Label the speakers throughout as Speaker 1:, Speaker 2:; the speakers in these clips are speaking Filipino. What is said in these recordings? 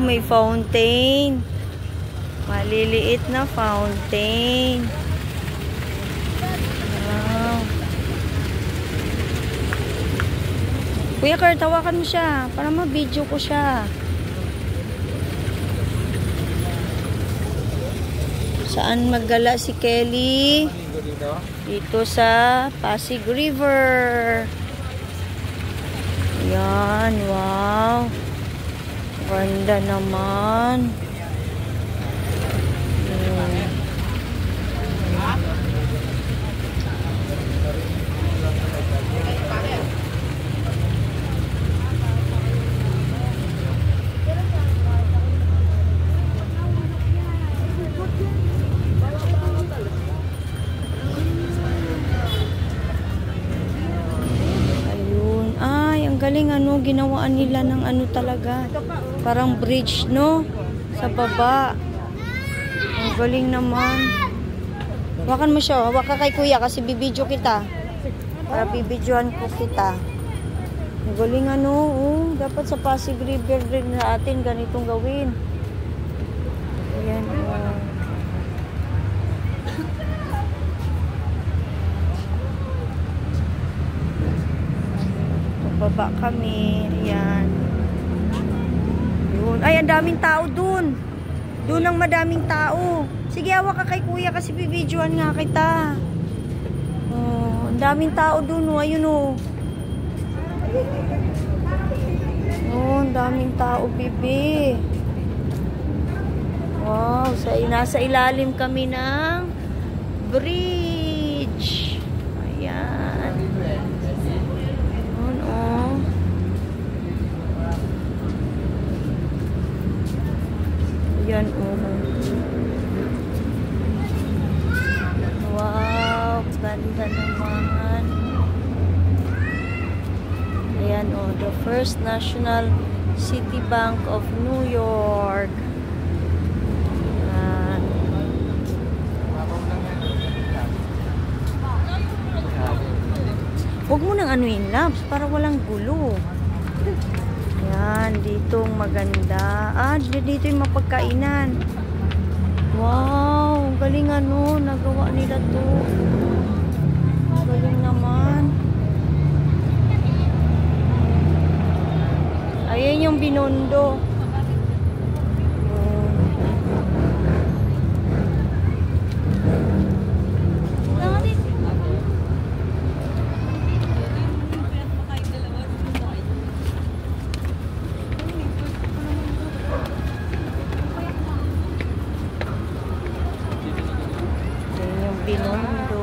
Speaker 1: may fountain. Maliliit na fountain. Wow. Kuya Kurt, tawakan mo siya para ma-video ko siya. Saan maggala si Kelly? Dito sa Pasig River. Ayan, wow. Ganda naman. Galing ano, ginawaan nila ng ano talaga. Parang bridge, no? Sa baba. Ang galing naman. Hawakan mo siya. Hawak ka kay kuya kasi bibidyo kita. Para bibidyohan ko kita. Ang galing ano, oh. Dapat sa Pasig River rin natin ganitong gawin. Ayan, oh. Baba kami. Ayan. Yun. Ay, ang daming tao dun. Dun ang madaming tao. Sige, hawak ka kay kuya kasi bibidyohan nga kita. Oh, ang daming tao dun. Oh. Ayun oh. Oh, ang daming tao, bibi. Wow. Nasa ilalim kami ng bridge. Ayan. Yan, wow, ganda naman. Ayan, oh, the First National City Bank of New York. Ayan. Huwag mo nang anuin, labs, para walang gulo. Yan, dito maganda. Ah, dito yung mapagkainan. Wow, galing ano, nagawa nila to. Galing naman. Ayan yung Binondo. Binondo.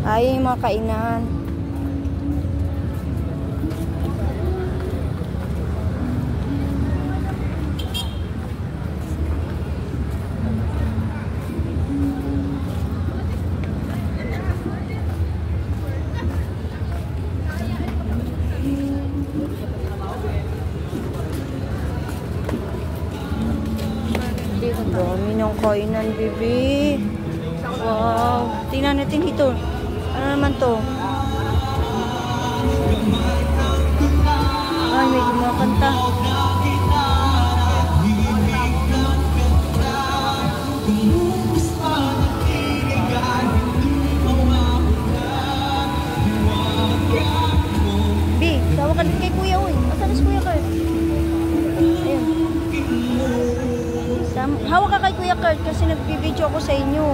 Speaker 1: Ay, yung mga kainan. Dami ng kainan, baby. Wow. Tingnan natin ito. Ano naman to? Ay, may kumakanta. B, tawag ka din kay kuya, uy. Asan na si kuya Kurt? Ayun. Hawak ka kay kuya Kurt kasi nagbibideo ako sa inyo.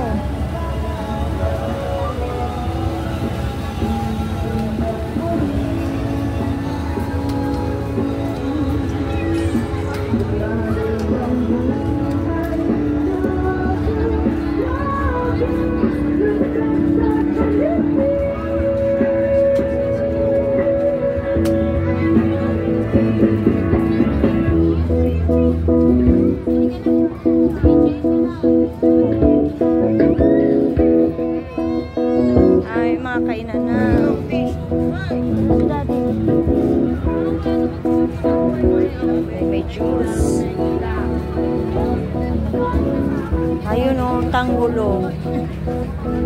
Speaker 1: Tanghulo.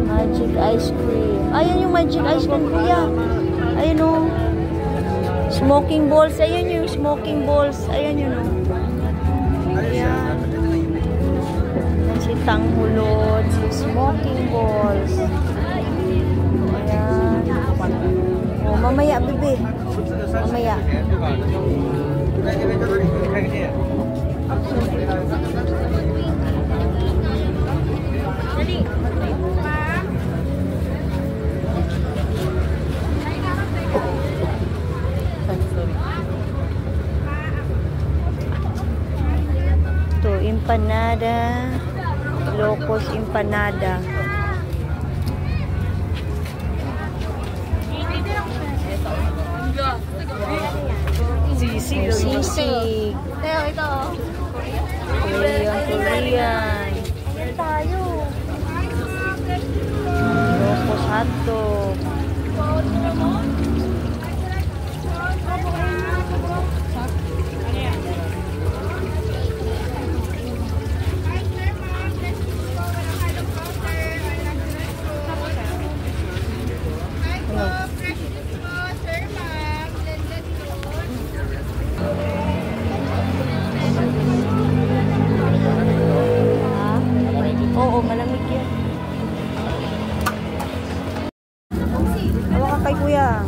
Speaker 1: Magic ice cream. Ayan yung magic ice cream, kuya. Ayan o. Smoking balls. Ayan yung smoking balls. Ayan yun o. Ayan. Ayan si Tanghulo. Si smoking balls. Ayan. O, mamaya, bebe. Mamaya. Ito, empanada. Locos empanada. Sisig. Sisig.
Speaker 2: Ito.
Speaker 1: Korean.
Speaker 2: Ayan tayo.
Speaker 1: Locos hotdog. Oo, malamig yan. Hawakan kay kuya.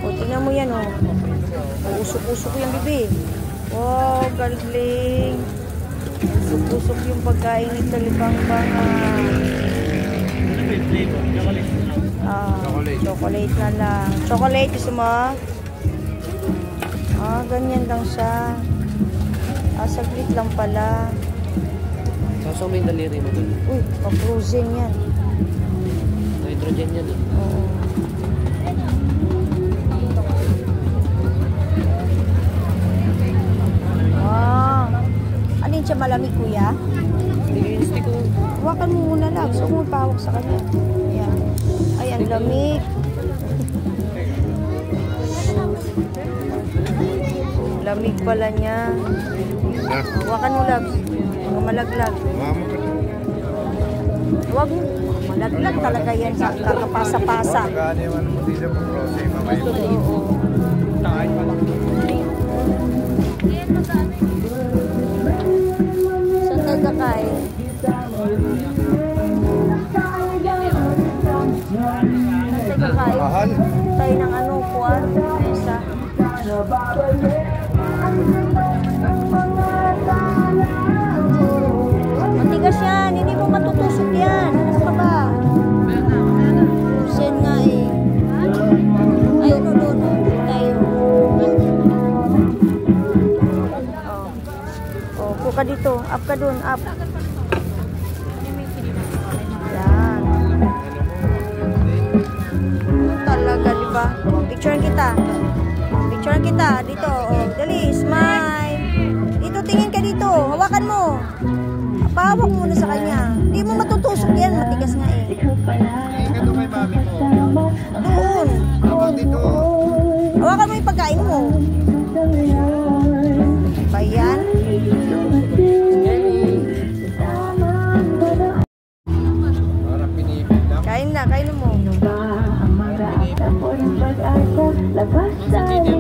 Speaker 1: O, tingnan mo yan, o. Usok-usok yung bibi. Wow, galing. Usok-usok yung pagkain ni Kalibang-bangan. Chocolate na lang. Chocolate, gusto mo? Ganyan lang siya. Saglit lang pala.
Speaker 3: So may daliri mo doon.
Speaker 1: Uy, pa-frozen yan.
Speaker 3: Nitrogen yan eh.
Speaker 1: Oo. Alin siya malamig, kuya?
Speaker 3: Hindi ko.
Speaker 1: Hawakan mo muna lang. So, mo pahawak sa kanya. Ayan. Ay, ang lamig. Lamig pala niya. Hawakan mo, labs. Malaglag. Huwag mo. Malaglag talaga yan sa kakapasa-pasa. Oo. Saan tayo kakain? Saan tayo kakain? Tayo ng ano, kuwan? Isa. Matigas yan. Hindi mo matutusok yan. Ano ka ba? Sen nga eh. Ay, doon. Tayo. Kuka dito. Up ka dun. Up. Yan. Talaga, diba? Picturean kita. Picturean kita. Dito. Dali. Smile. Dito, tingin ka dito. Hawakan mo. Pahawak muna sa kanya. Hindi mo matutusok yan. Matigas nga eh. Doon. Hawakan mo yung pagkain mo. Bayan. Kain na mo.
Speaker 2: Labas tayo.